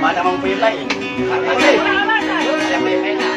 mà đang mong phim đấy em đi thấy nào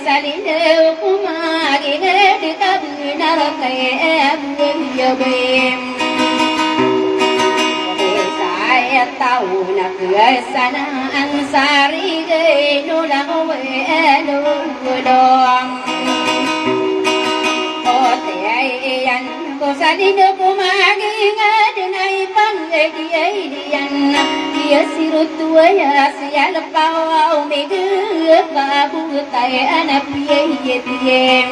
salin rete bim saya tahu nak sana ansari ge nulang we dong oh tiyan ko sadin ko magi ngadnai pangedian dia sirutu ya sial pau mege babu tai anapiye tiem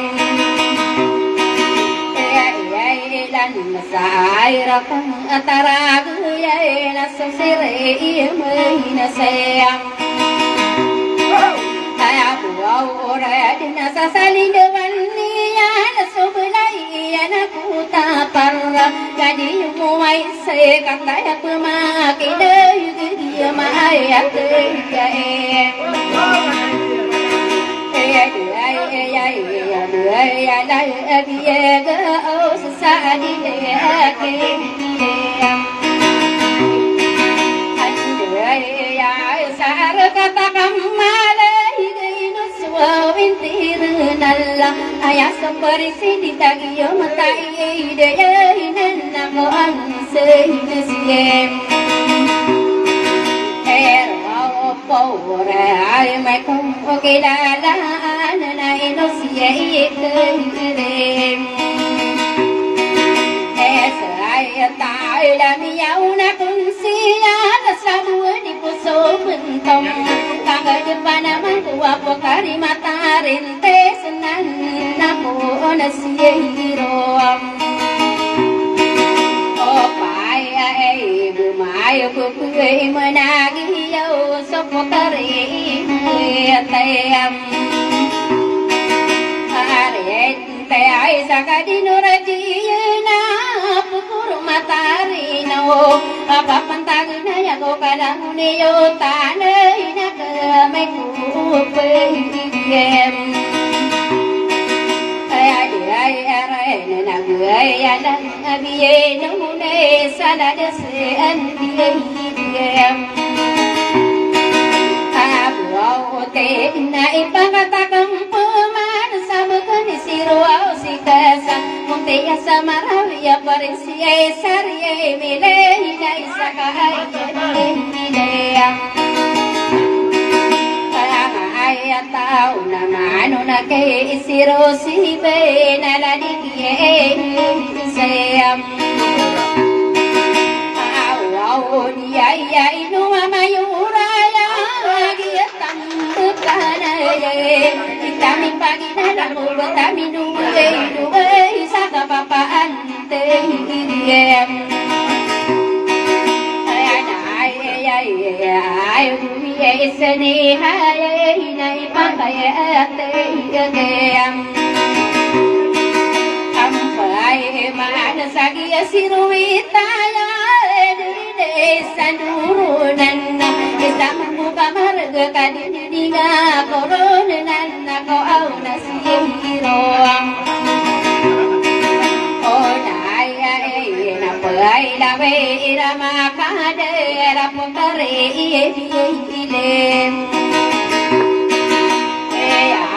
lan sai rakang atara gaya na sosire mai na sayang abu ora dina sasali dewan ya na sobelai na kuta parra jadi muai se kata ya pemaki deui dia mai ate ayah seperti ditagih mata ide nan namo ansih Pora ay mai kong okilala na inosye ikrem esa ay tayo damiyaw na kung siya nasabu di puso bentong kagad pa naman tuwa po karimatarin tesanan ako na siya hirom Bumayo kukuy managiyaw sa putarin tayam Arit tay sa kadinurajiya na pukuro matarinaw Kapapantagin na yago kalang niyo tanay na kamay kupayim Nagaya lang abiye nunay saladasian biyayam Abuawote na ipakatakang puman sa bukan isiruaw si kasang Muntiya sa marawiya pa rin siya sarye milehi na isa kaayayayayayam Ay tao na mano na kay isiro si be na ladigye sayam aw niya ya inu mayura ya gitam kana ye kitami pagi na mo tami nuwe sa kapapaan te hidiem ay dumiye isni hay nay pangayate gagam ampai man sagi siruita ya de sandurunan kita membuka marga kadiniga koronan ko au nasihiroang Pai la ve irama kade la putare ile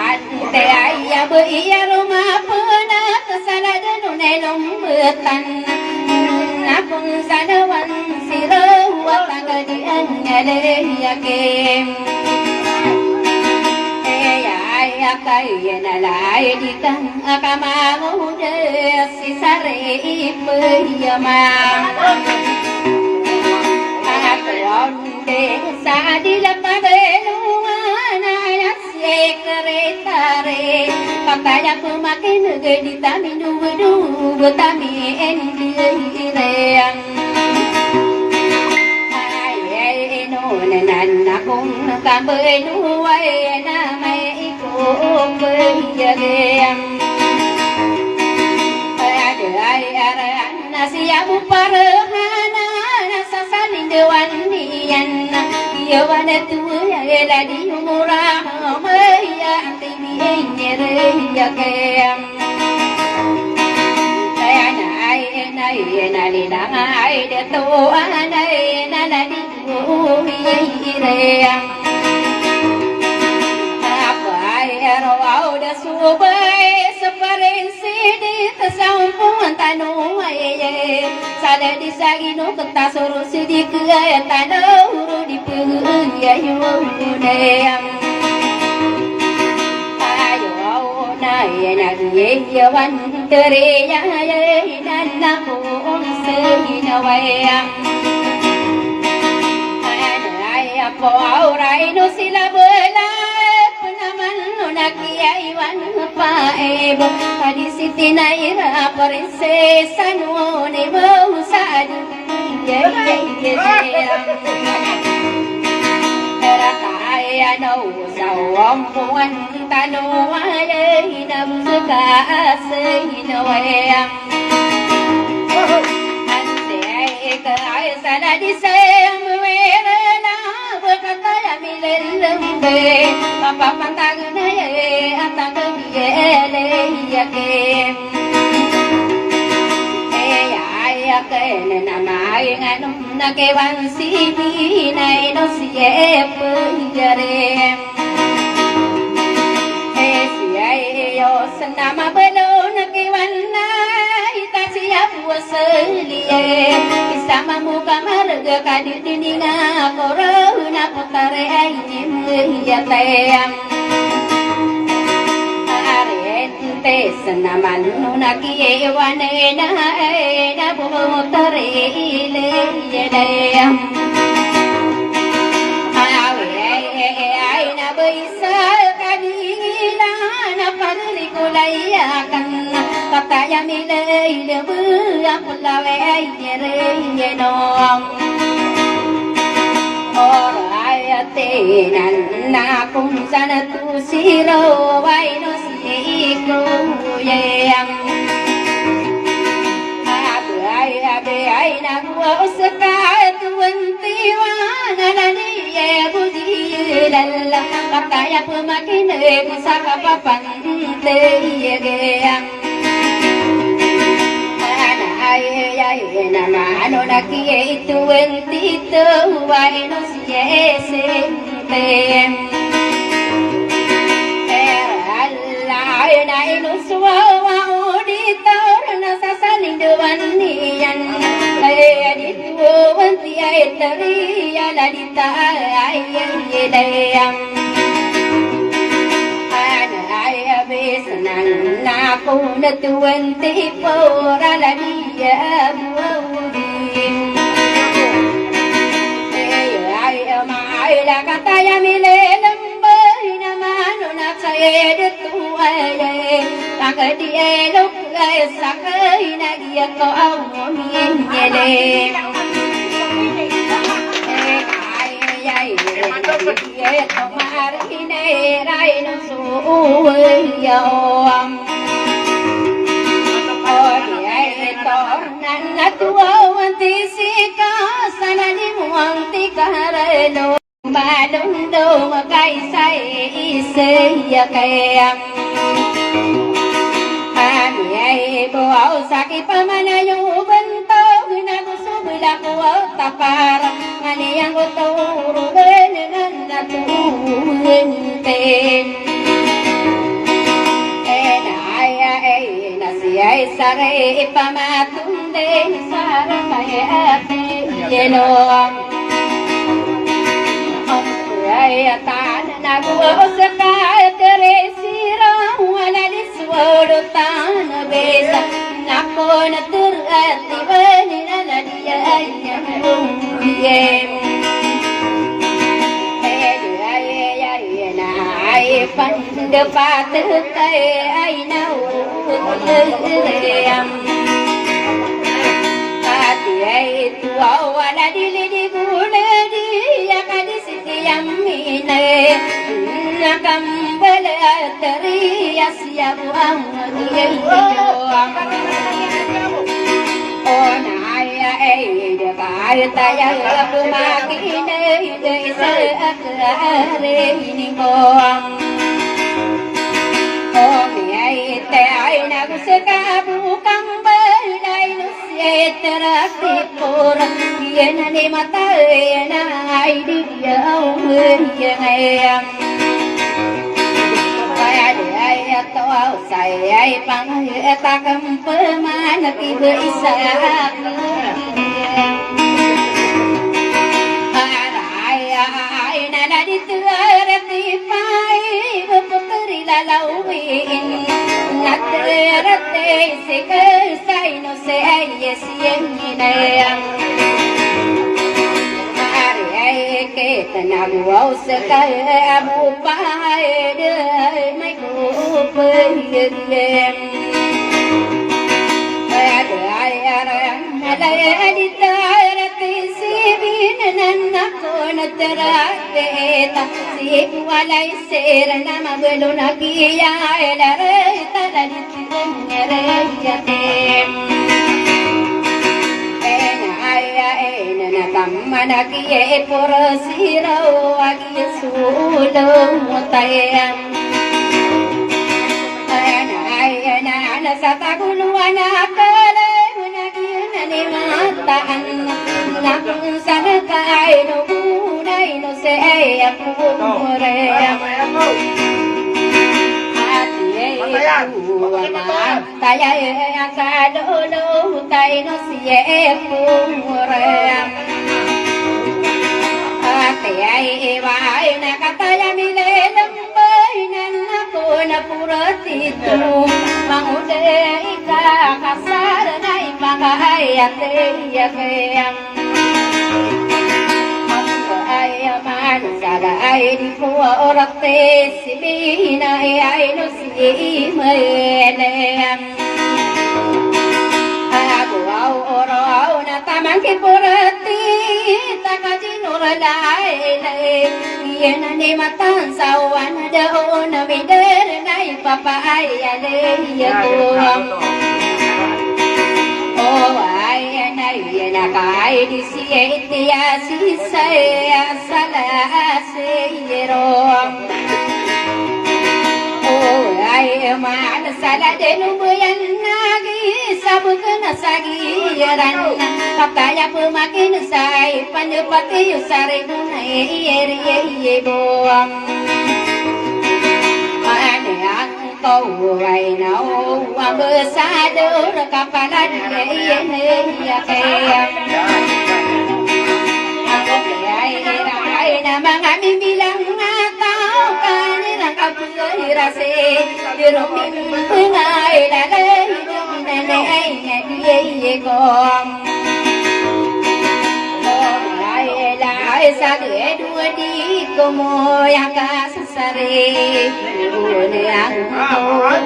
ante ayya bu iya ruma puna salada nunelum betan napun sanawan siro wa tangadi anale yakem ya kayana lai dikang akamamu de sisare ipeyama akronde sadila pabeluana sekretare pakaya kumakin gedi taminu du tami endireang nan akong kambenu ay na may ikong bayagayang ay aran na siya mo parahana nasa salindawan niyan iyawan na tuya eladi umura maya ang tibihin nirayagayang ay nalilang ay dito ay nalaligo iyayirayang ako ay araw da subay sa parensi dito sampuan tanu aye sada disagino keta suruh sidik tanu di punya yune ayo naya nagi wan teriya nana pun sehinawa ada po rai no sila bela Nakiai wan paebo di siti naira prinsesa nuone mau sadu ye era kaya no sawam puan tanu aye hinam suka sehinoyang ante kaya sana di semwera berkata ya milerembe papa pantang naye atang biele ya ke ya ke nama nganum na ke wansi nai no siep jare yo senama belon ke wanna ita siap waselie sama muka marga kadit dininga corona putare aim ya tayang arente senaman nunaki wane na putare ile yedayang ai na bisa kadina na pagli kulayakan kata ya milai lebu apulawe yere yenom orayate nanna kum sana tu siro wai no siko yeyang ai na gua uska tuanti wana nani ye budi lalla kata ya pemakin saka papan te yeyang ay nama ano nakiye tuwenti tu wai no siese tem Allah na ino suwa udita na sasaling duwan niyan ay ditu wanti ay tari ala dita ay yedayam besanan na puna tuwenti pora la dia buudim ay mai la kata ya milelem na mano na saye de tuaye pakadi lok ay sakai na dia ko au mien yele ye tomar hinera no suyo oye tornan na tuwa wanti sika sana ni muanti karelo balon do kai sai ise ya kayam ani ai bo saki pamana yo bento na subula ko tapar ani yang ko turu na tuwente na siya sare pamatunde sara kayate yeno ay tan na gua saka teresira wala disworo tan besa nakon turati bani na dia ayem ai pande patu kai ai nau am ati ai tu awala dili di gule di ya kadi sitiam mine nakam bala tari asya buang dia ona ya ai de kai ta ya lu makine de sa akare ini mo ai te ai na kuseka bukang balai nusie terati pura yena ni mata yena ai dia au yang ayam ai atau saya pangtakam pemana tiba isak arai nana diterati pai putri lalauin naterate sekesai no saya sienginayang Tenang wow sekali abu pada mai kupeng ada ayaran ada di tarati sibin nanakku naterate tak sib walai serana mabelu nagiya elare tadi tingerejate Tamana kiye porosiro agi sulo mutayam ana satakulu ana kale munagi nani mataan nakun sanaka ino budai no se aku moreyam Taya yang sadolo tay no siye kumurem Taya iwai na kataya milelem bainan ako na puratitu Mangude ika kasar na ipangayate yakayam Ayaman salay di kuwa orate sibina ay no simayelem Aku au oro na tamang kipurati takajinuralay Iyan ni matan sawan dao na mider na ipapayale yakuam Oh ay nakay di siya sisaya salasirong Oh ay malasala denubuyan nagi sabuk na sagiran Kapkaya pumakin say panjupati usari gunay iye buang Ang kau ay nau ang bersado kapalan iye kaya Ako ay na mga bilang tao kanilang kapurase Diruming pungay lalay nanay iye kong sa dua di komo yang kasari, ang